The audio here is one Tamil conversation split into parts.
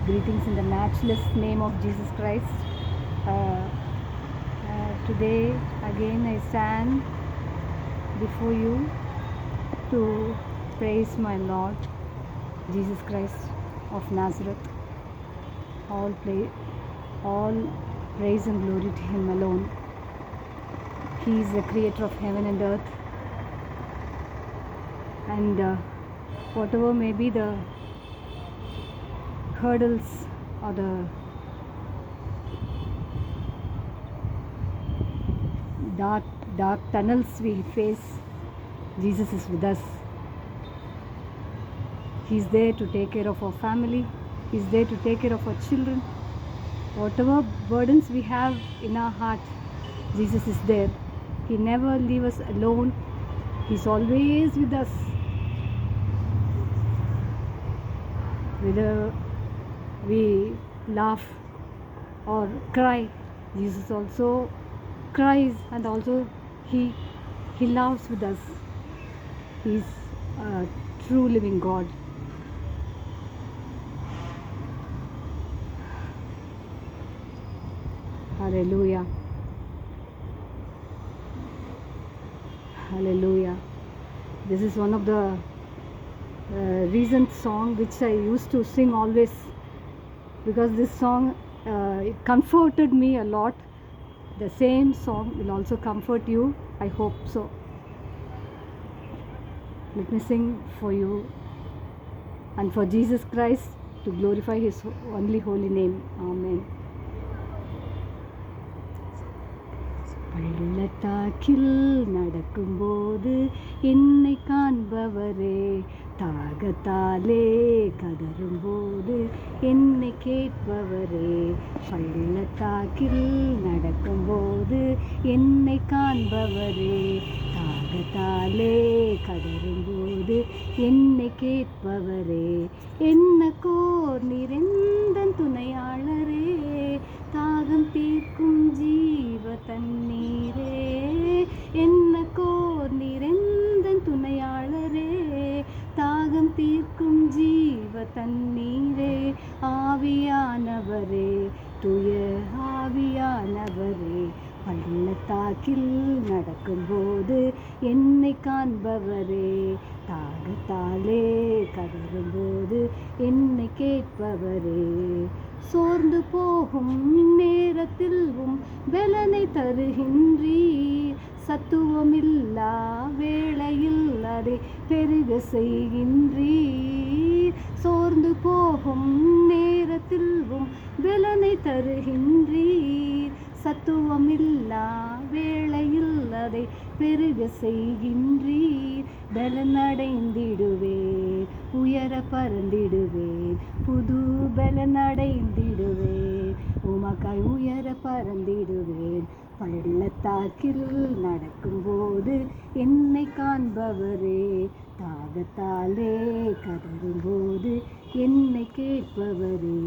Greetings in the matchless name of Jesus Christ. Today again I stand before you to praise my Lord Jesus Christ of Nazareth. All praise and glory to Him alone. He is the creator of heaven and earth, and whatever may be the hurdles or the dark tunnels we face, Jesus is with us. He's there to take care of our family. He's there to take care of our children. Whatever burdens we have in our heart, Jesus is there. He never leaves us alone. He's always with us. Whether we laugh or cry, Jesus also cries, and also He loves with us. He's a true living God. Hallelujah. Hallelujah. This is one of the recent song which I used to sing always, because this song it comforted me a lot. The same song will also comfort you, I hope so. Let me sing for you and for Jesus Christ, to glorify His only holy name. Amen. பள்ளத்தாக்கில் நடக்கும்போது என்னை காண்பவரே, தாகத்தாலே கதறும்போது என்னை கேட்பவரே. பள்ளத்தாக்கில் நடக்கும்போது என்னை காண்பவரே, தாகத்தாலே கதறும்போது என்னை கேட்பவரே. என்ன கோர் நிறைந்த துணையாளரே, தாகம் தீர்க்கும் ஜீவ தண்ணீரே. என்ன கோர் நிறைந்த துணையாளரே, தாகம் தீர்க்கும் ஜீவ தண்ணீரே. ஆவியானவரே, துய ஆவியானவரே, பள்ளத்தாக்கில் நடக்கும்போது என்னை காண்பவரே, தாகத்தாலே கதறும்போது என்னை கேட்பவரே. சோர்ந்து போகும் நேரத்தில் பலனை தருகின்றீர், சத்துவமில்லா வேளையில் அதை பெருக செய்கின்றீர். சோர்ந்து போகும் நேரத்தில் பலனை தருகின்றீர், சத்துவமில்லா வேளையில் அதை பெருக செய்கின்றீர். பலனடைந்திடுவேன், உயர பறந்திடுவேன், புது பலனடைந்திடுவேன், உமக்காய் உயர பறந்திடுவேன். பள்ளத்தாக்கில் நடக்கும்போது என்னை காண்பவரே, தாகத்தாலே கதறும்போது என்னை கேட்பவரே.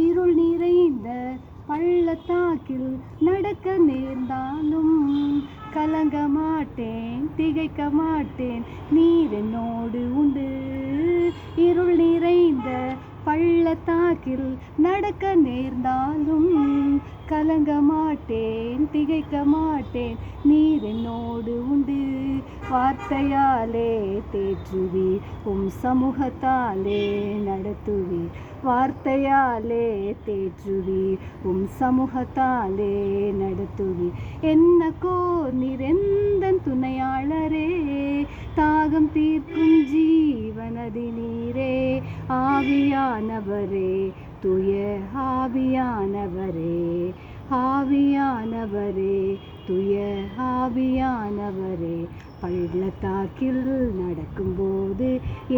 இருள் நிறைந்த பள்ளத்தாக்கில் நடக்க நேர்ந்தாலும் கலங்க மாட்டேன், திகைக்க மாட்டேன், நீர் என்னோடு உண்டு. இருள் நிறைந்த பள்ளத்தாக்கில் நடக்க நேர்ந்தாலும் கலங்க மாட்டேன், திகைக்க மாட்டேன், நீர் என்னோடு உண்டு. வார்த்தையாலே தேற்றுவீர், சமூகத்தாலே நடத்துவீர். வார்த்தையாலே தேற்றுவீர், சமூகத்தாலே நடத்துவீர். என்ன கோர் நிறைந்த துணையாளரே, தாகம் தீர்க்கும் ஜீவனதி நீரே. ஆவியானவரே, துய ஆவியானவரே, ஆவியானவரே, துய ஆவியானவரே, பள்ளத்தாக்கில் நடக்கும்போது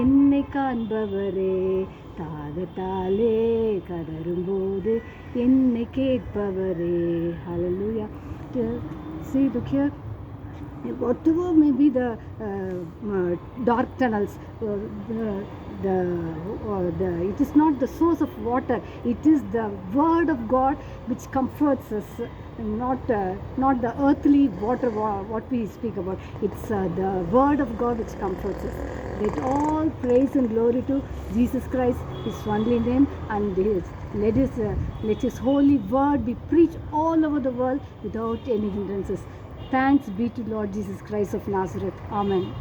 என்னை காண்பவரே, தாகத்தாலே கதறும்போது என்னை கேட்பவரே. Hallelujah. See, look here. Whatever may be the dark tunnels, it is not the source of water, it is the word of God which comforts us. not the earthly water what we speak about. It's the word of God which comforts us. Let all praise and glory to Jesus Christ, His only name, and let His holy word be preached all over the world without any hindrances. Thanks be to Lord Jesus Christ of Nazareth. Amen.